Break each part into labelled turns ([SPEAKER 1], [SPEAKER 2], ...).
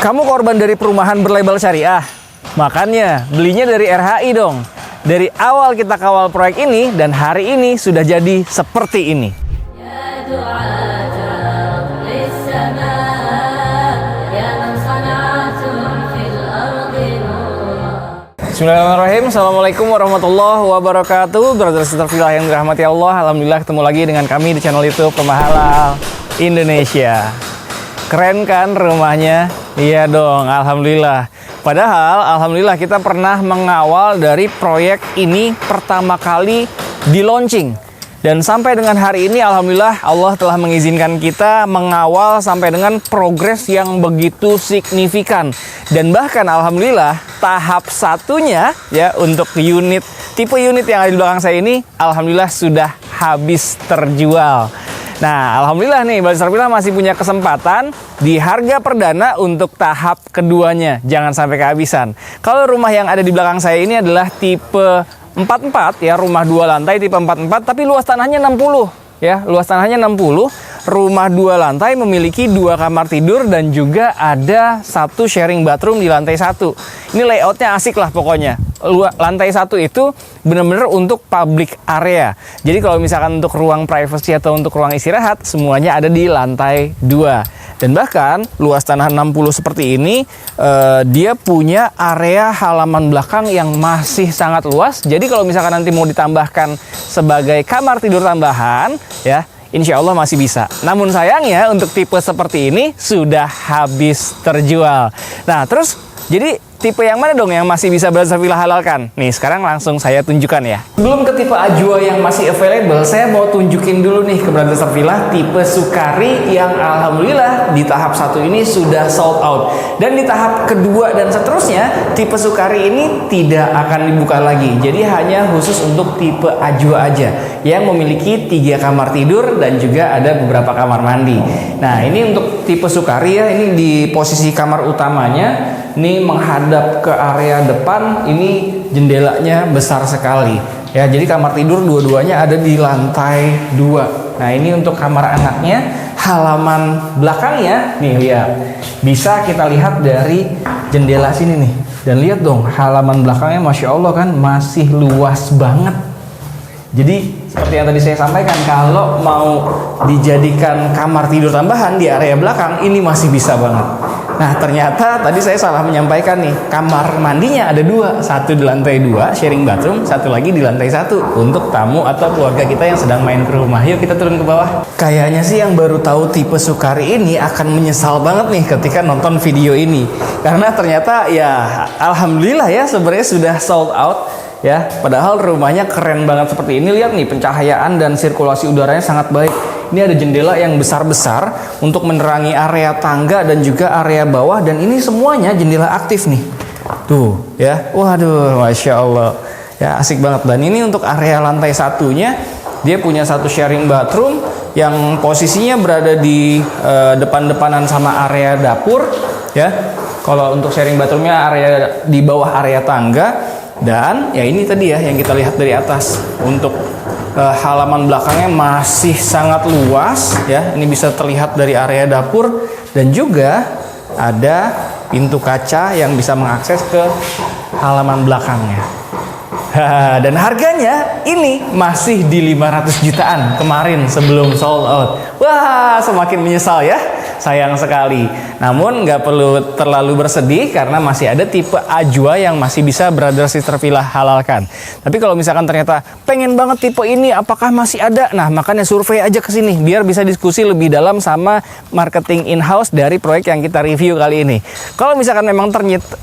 [SPEAKER 1] Kamu korban dari perumahan berlabel syariah? Makanya belinya dari RHI dong. Dari awal kita kawal proyek ini dan hari ini sudah jadi seperti ini. Bismillahirrahmanirrahim. Assalamualaikum warahmatullahi wabarakatuh. Brother sister fillah yang dirahmati Allah, alhamdulillah ketemu lagi dengan kami di channel YouTube Rumah Halal Indonesia. Keren kan rumahnya? Iya dong, alhamdulillah. Padahal alhamdulillah kita pernah mengawal dari proyek ini pertama kali di launching. Dan sampai dengan hari ini alhamdulillah Allah telah mengizinkan kita mengawal sampai dengan progres yang begitu signifikan. Dan bahkan alhamdulillah tahap satunya ya untuk tipe unit yang ada di belakang saya ini alhamdulillah sudah habis terjual. Nah, alhamdulillah nih, Brother Fillah masih punya kesempatan di harga perdana untuk tahap keduanya. Jangan sampai kehabisan. Kalau rumah yang ada di belakang saya ini adalah tipe 44 ya, rumah 2 lantai tipe 44, tapi luas tanahnya 60 ya, luas tanahnya 60. Rumah 2 lantai memiliki 2 kamar tidur dan juga ada 1 sharing bathroom di lantai 1. Ini layoutnya asik lah pokoknya. Lantai 1 itu benar-benar untuk public area. Jadi kalau misalkan untuk ruang privacy atau untuk ruang istirahat, semuanya ada di lantai 2. Dan bahkan luas tanah 60 seperti ini, dia punya area halaman belakang yang masih sangat luas. Jadi kalau misalkan nanti mau ditambahkan sebagai kamar tidur tambahan, ya insya Allah masih bisa. Namun sayangnya untuk tipe seperti ini sudah habis terjual. Nah terus jadi tipe yang mana dong yang masih bisa Brother Fillah halalkan? Nih sekarang langsung saya tunjukkan ya. Sebelum ke tipe Ajwa yang masih available, saya mau tunjukin dulu nih ke Brother Fillah tipe Sukari yang alhamdulillah di tahap 1 ini sudah sold out. Dan di tahap kedua dan seterusnya tipe Sukari ini tidak akan dibuka lagi. Jadi hanya khusus untuk tipe Ajwa aja yang memiliki 3 kamar tidur dan juga ada beberapa kamar mandi. Nah ini untuk tipe Sukari ya, ini di posisi kamar utamanya. Ini menghadap ke area depan, ini jendelanya besar sekali ya. Jadi kamar tidur dua-duanya ada di lantai 2. Nah ini untuk kamar anaknya, halaman belakangnya nih lihat, bisa kita lihat dari jendela sini nih. Dan lihat dong halaman belakangnya, masya Allah kan masih luas banget. Jadi seperti yang tadi saya sampaikan, kalau mau dijadikan kamar tidur tambahan di area belakang, ini masih bisa banget. Nah ternyata tadi saya salah menyampaikan nih, kamar mandinya ada 2, satu di lantai 2 sharing bathroom, satu lagi di lantai 1 untuk tamu atau keluarga kita yang sedang main ke rumah. Yuk kita turun ke bawah. Kayaknya sih yang baru tahu tipe Sukari ini akan menyesal banget nih ketika nonton video ini, karena ternyata ya alhamdulillah ya sebenarnya sudah sold out ya. Padahal rumahnya keren banget seperti ini. Lihat nih pencahayaan dan sirkulasi udaranya sangat baik. Ini ada jendela yang besar-besar untuk menerangi area tangga dan juga area bawah, dan ini semuanya jendela aktif nih. Tuh ya. Waduh, masya Allah. Ya asik banget. Dan ini untuk area lantai satunya, dia punya 1 sharing bathroom yang posisinya berada di depan-depanan sama area dapur ya. Kalau untuk sharing bathroomnya area di bawah area tangga. Dan ya ini tadi ya yang kita lihat dari atas, untuk halaman belakangnya masih sangat luas ya. Ini bisa terlihat dari area dapur dan juga ada pintu kaca yang bisa mengakses ke halaman belakangnya. Dan harganya ini masih di 500 jutaan kemarin sebelum sold out. Wah, semakin menyesal ya. Sayang sekali. Namun nggak perlu terlalu bersedih karena masih ada tipe Ajwa yang masih bisa Brother Sister Fillah halalkan. Tapi kalau misalkan ternyata pengen banget tipe ini, apakah masih ada? Nah, makanya survei aja ke sini biar bisa diskusi lebih dalam sama marketing in-house dari proyek yang kita review kali ini. Kalau misalkan memang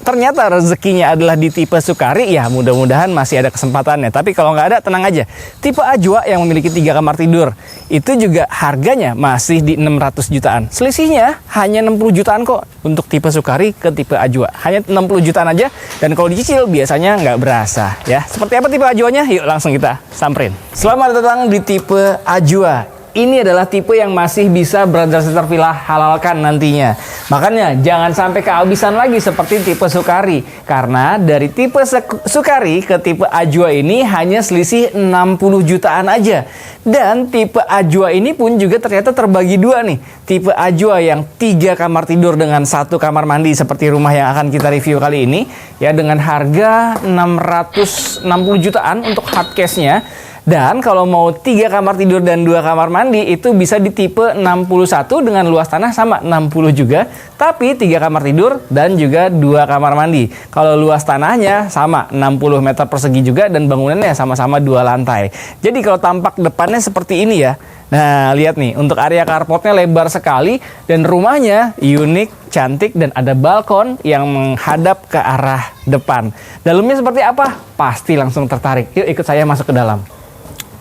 [SPEAKER 1] ternyata rezekinya adalah di tipe Sukari, ya mudah-mudahan masih ada kesempatannya. Tapi kalau nggak ada, tenang aja. Tipe Ajwa yang memiliki 3 kamar tidur itu juga harganya masih di 600 jutaan. Selisihnya hanya 60 jutaan kok untuk tipe Sukari ke tipe Ajwa. Hanya 60 jutaan aja, dan kalau dicicil biasanya nggak berasa ya. Seperti apa tipe Ajwanya? Yuk langsung kita samperin. Selamat datang di tipe Ajwa. ini adalah tipe yang masih bisa Brother Sister Villa halalkan nantinya. Makanya jangan sampai kehabisan lagi seperti tipe Sukari. Karena dari tipe Sukari ke tipe Ajwa ini hanya selisih 60 jutaan aja. Dan tipe Ajwa ini pun juga ternyata terbagi dua nih. Tipe Ajwa yang 3 kamar tidur dengan 1 kamar mandi seperti rumah yang akan kita review kali ini. Ya, dengan harga 660 jutaan untuk hard case-nya. Dan kalau mau 3 kamar tidur dan 2 kamar mandi itu bisa di tipe 61 dengan luas tanah sama 60 juga. Tapi 3 kamar tidur dan juga 2 kamar mandi. Kalau luas tanahnya sama 60 meter persegi juga dan bangunannya sama-sama 2 lantai. Jadi kalau tampak depannya seperti ini ya. Nah, lihat nih, untuk area carportnya lebar sekali dan rumahnya unik, cantik, dan ada balkon yang menghadap ke arah depan. Dalamnya seperti apa? Pasti langsung tertarik. Yuk ikut saya masuk ke dalam.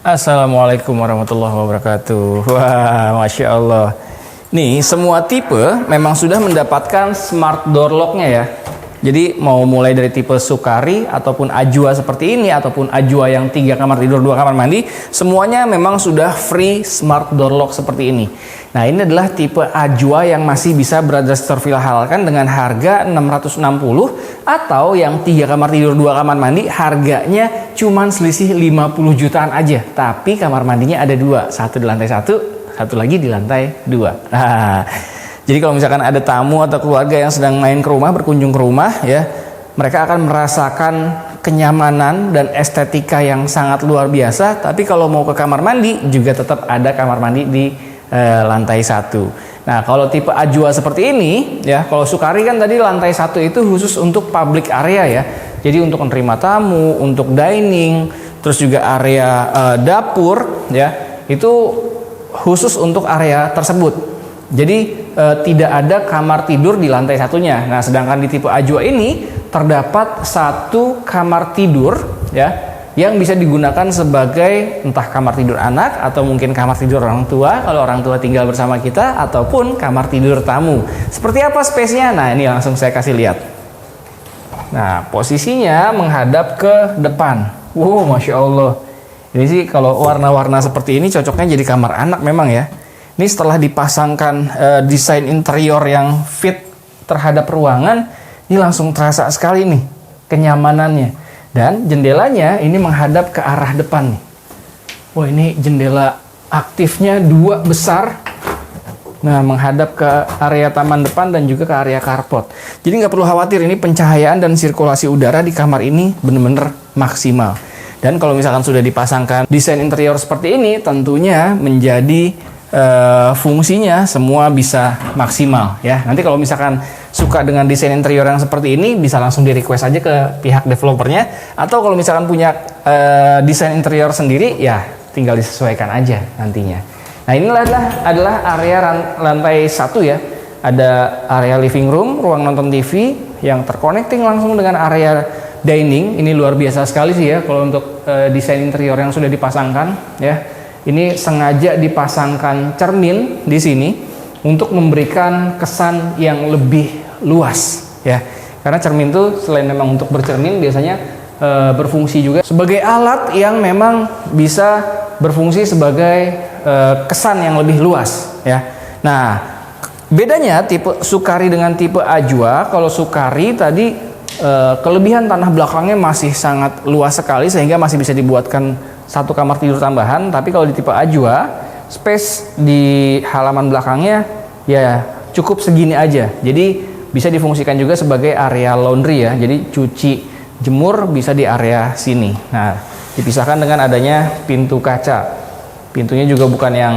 [SPEAKER 1] Assalamualaikum warahmatullahi wabarakatuh. Wah, Masya Allah. Nih, semua tipe memang sudah mendapatkan smart door lock-nya ya. Jadi mau mulai dari tipe Sukari ataupun Ajwa seperti ini, ataupun Ajwa yang 3 kamar tidur 2 kamar mandi, semuanya memang sudah free smart door lock seperti ini. Nah, ini adalah tipe Ajwa yang masih bisa Brother Sister Villa halalkan dengan harga 660, atau yang 3 kamar tidur 2 kamar mandi harganya cuman selisih 50 jutaan aja. Tapi kamar mandinya ada 2, satu di lantai 1, satu lagi di lantai 2. Nah, jadi kalau misalkan ada tamu atau keluarga yang sedang main ke rumah, berkunjung ke rumah ya, mereka akan merasakan kenyamanan dan estetika yang sangat luar biasa. Tapi kalau mau ke kamar mandi juga tetap ada kamar mandi di lantai 1. Nah, kalau tipe Ajwa seperti ini ya, kalau Sukari kan tadi lantai 1 itu khusus untuk public area ya. Jadi untuk menerima tamu, untuk dining, terus juga area dapur ya, itu khusus untuk area tersebut. Jadi tidak ada kamar tidur di lantai satunya. Nah, sedangkan di tipe Ajwa ini terdapat 1 kamar tidur ya, yang bisa digunakan sebagai entah kamar tidur anak atau mungkin kamar tidur orang tua kalau orang tua tinggal bersama kita, ataupun kamar tidur tamu. Seperti apa space-nya? Nah, ini langsung saya kasih lihat. Nah, posisinya menghadap ke depan. Wow, Masya Allah. Ini sih kalau warna-warna seperti ini cocoknya jadi kamar anak memang ya. Ini setelah dipasangkan desain interior yang fit terhadap ruangan, ini langsung terasa sekali nih kenyamanannya. Dan jendelanya ini menghadap ke arah depan nih. Wah, ini jendela aktifnya 2 besar. Nah, menghadap ke area taman depan dan juga ke area carport. Jadi nggak perlu khawatir, ini pencahayaan dan sirkulasi udara di kamar ini benar-benar maksimal. Dan kalau misalkan sudah dipasangkan desain interior seperti ini, tentunya menjadi fungsinya semua bisa maksimal ya. Nanti kalau misalkan suka dengan desain interior yang seperti ini, bisa langsung di request aja ke pihak developernya, atau kalau misalkan punya desain interior sendiri ya tinggal disesuaikan aja nantinya. Nah, ini adalah area lantai 1 ya. Ada area living room, ruang nonton TV yang terconnecting langsung dengan area dining. Ini luar biasa sekali sih ya kalau untuk desain interior yang sudah dipasangkan ya. Ini sengaja dipasangkan cermin di sini untuk memberikan kesan yang lebih luas ya. Karena cermin itu selain memang untuk bercermin, biasanya berfungsi juga sebagai alat yang memang bisa berfungsi sebagai kesan yang lebih luas ya. Nah, bedanya tipe Sukari dengan tipe Ajwa, kalau Sukari tadi kelebihan tanah belakangnya masih sangat luas sekali sehingga masih bisa dibuatkan 1 kamar tidur tambahan. Tapi kalau di tipe Ajwa, space di halaman belakangnya ya cukup segini aja. Jadi bisa difungsikan juga sebagai area laundry ya. Jadi cuci jemur bisa di area sini. Nah, dipisahkan dengan adanya pintu kaca. Pintunya juga bukan yang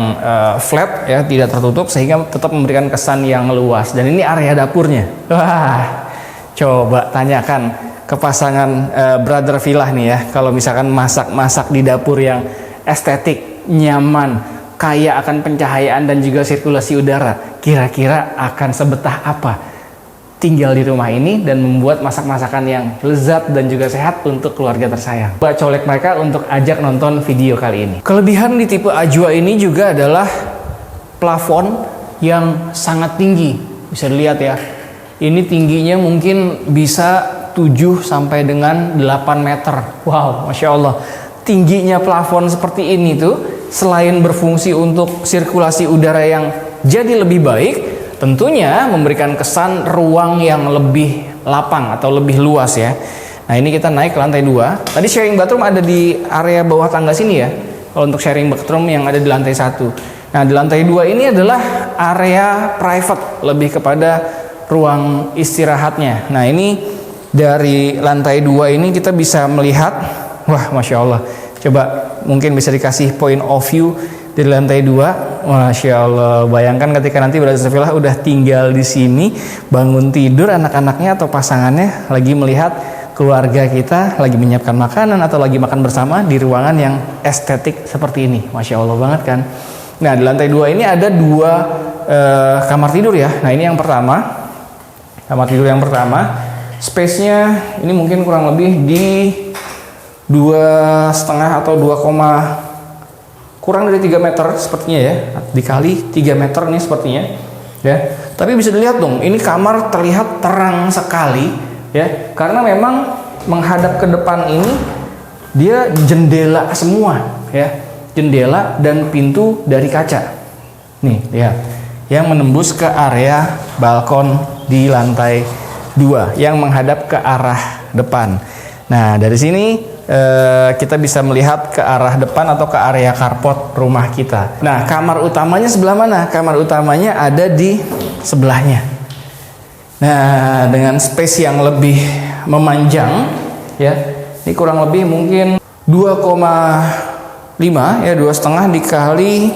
[SPEAKER 1] flat ya, tidak tertutup, sehingga tetap memberikan kesan yang luas. Dan ini area dapurnya. Wah, coba tanyakan ke pasangan Brother Villa nih ya, kalau misalkan masak-masak di dapur yang estetik, nyaman, kaya akan pencahayaan dan juga sirkulasi udara, kira-kira akan sebetah apa tinggal di rumah ini dan membuat masak-masakan yang lezat dan juga sehat untuk keluarga tersayang. Coba colek mereka untuk ajak nonton video kali ini. Kelebihan di tipe Ajwa ini juga adalah plafon yang sangat tinggi. Bisa dilihat ya, ini tingginya mungkin bisa 7 sampai dengan 8 meter. Wow, Masya Allah. Tingginya plafon seperti ini tuh selain berfungsi untuk sirkulasi udara yang jadi lebih baik, tentunya memberikan kesan ruang yang lebih lapang atau lebih luas ya. Nah, ini kita naik ke lantai 2. Tadi sharing bathroom ada di area bawah tangga sini ya. Kalau untuk sharing bathroom yang ada di lantai 1. Nah, di lantai 2 ini adalah area private, lebih kepada ruang istirahatnya. Nah, ini dari lantai 2 ini kita bisa melihat, wah Masya Allah, coba mungkin bisa dikasih point of view dari lantai 2. Masya Allah, bayangkan ketika nanti Brother udah tinggal di sini, bangun tidur anak-anaknya atau pasangannya lagi melihat keluarga kita lagi menyiapkan makanan atau lagi makan bersama di ruangan yang estetik seperti ini. Masya Allah banget kan. Nah, di lantai 2 ini ada 2 kamar tidur ya. Nah, ini yang pertama, kamar tidur yang pertama. Space-nya ini mungkin kurang lebih di 2,5 atau kurang dari 3 meter sepertinya ya, dikali 3 meter nih sepertinya ya. Tapi bisa dilihat dong, ini kamar terlihat terang sekali ya, karena memang menghadap ke depan ini dia jendela semua ya, jendela dan pintu dari kaca nih lihat, yang menembus ke area balkon di lantai 2 yang menghadap ke arah depan. Nah, dari sini kita bisa melihat ke arah depan atau ke area carport rumah kita. Nah, kamar utamanya sebelah mana? Kamar utamanya ada di sebelahnya. Nah, dengan space yang lebih memanjang ya. Ini kurang lebih mungkin 2,5 ya, 2,5 dikali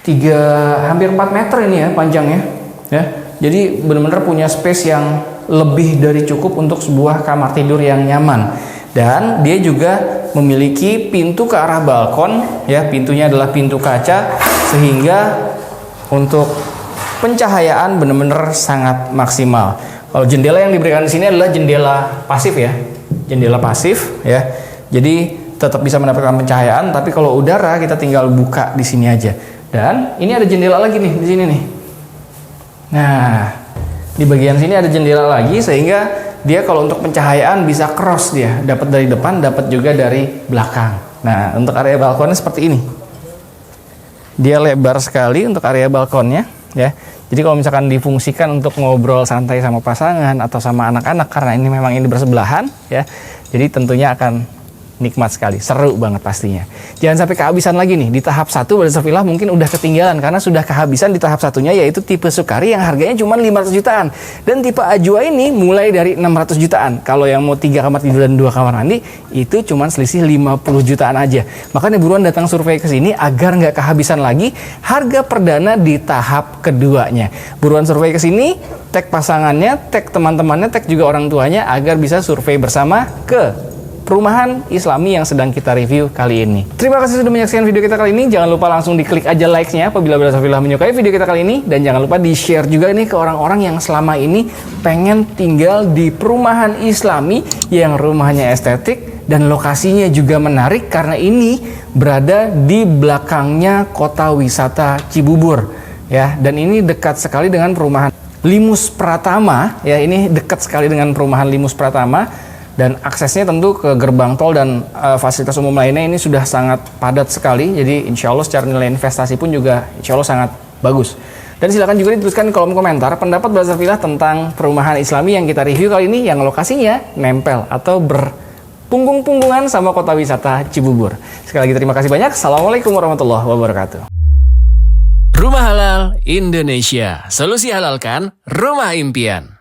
[SPEAKER 1] 3, hampir 4 meter ini ya panjangnya ya. Jadi benar-benar punya space yang lebih dari cukup untuk sebuah kamar tidur yang nyaman. Dan dia juga memiliki pintu ke arah balkon ya, pintunya adalah pintu kaca sehingga untuk pencahayaan benar-benar sangat maksimal. Kalau jendela yang diberikan di sini adalah jendela pasif ya. Jendela pasif ya. Jadi tetap bisa mendapatkan pencahayaan, tapi kalau udara kita tinggal buka di sini aja. Dan ini ada jendela lagi nih di sini nih. Nah, di bagian sini ada jendela lagi sehingga dia kalau untuk pencahayaan bisa cross, dia dapat dari depan, dapat juga dari belakang. Nah, untuk area balkonnya seperti ini. Dia lebar sekali untuk area balkonnya ya. Jadi kalau misalkan difungsikan untuk ngobrol santai sama pasangan atau sama anak-anak, karena ini memang ini bersebelahan ya. Jadi tentunya akan nikmat sekali, seru banget pastinya. Jangan sampai kehabisan lagi nih di tahap 1. Brother mungkin udah ketinggalan karena sudah kehabisan di tahap 1-nya, yaitu tipe Sukari yang harganya cuma 500 jutaan. Dan tipe Ajwa ini mulai dari 600 jutaan. Kalau yang mau 3 kamar tidur dan 2 kamar mandi itu cuma selisih 50 jutaan aja. Makanya buruan datang survei ke sini agar nggak kehabisan lagi harga perdana di tahap keduanya. Buruan survei ke sini, tag pasangannya, tag teman-temannya, tag juga orang tuanya agar bisa survei bersama ke perumahan Islami yang sedang kita review kali ini. Terima kasih sudah menyaksikan video kita kali ini. Jangan lupa langsung diklik aja like-nya apabila Brother menyukai video kita kali ini. Dan jangan lupa di-share juga nih ke orang-orang yang selama ini pengen tinggal di perumahan Islami yang rumahnya estetik dan lokasinya juga menarik, karena ini berada di belakangnya kota wisata Cibubur ya. Dan ini dekat sekali dengan perumahan Limus Pratama ya. Ini dekat sekali dengan perumahan Limus Pratama. Dan aksesnya tentu ke gerbang tol dan fasilitas umum lainnya ini sudah sangat padat sekali. Jadi insya Allah secara nilai investasi pun juga insya Allah sangat bagus. Dan silakan juga dituliskan di kolom komentar pendapat Brother tentang perumahan Islami yang kita review kali ini, yang lokasinya nempel atau berpunggung-punggungan sama kota wisata Cibubur. Sekali lagi terima kasih banyak. Assalamualaikum warahmatullahi wabarakatuh.
[SPEAKER 2] Rumah Halal Indonesia. Solusi halalkan rumah impian.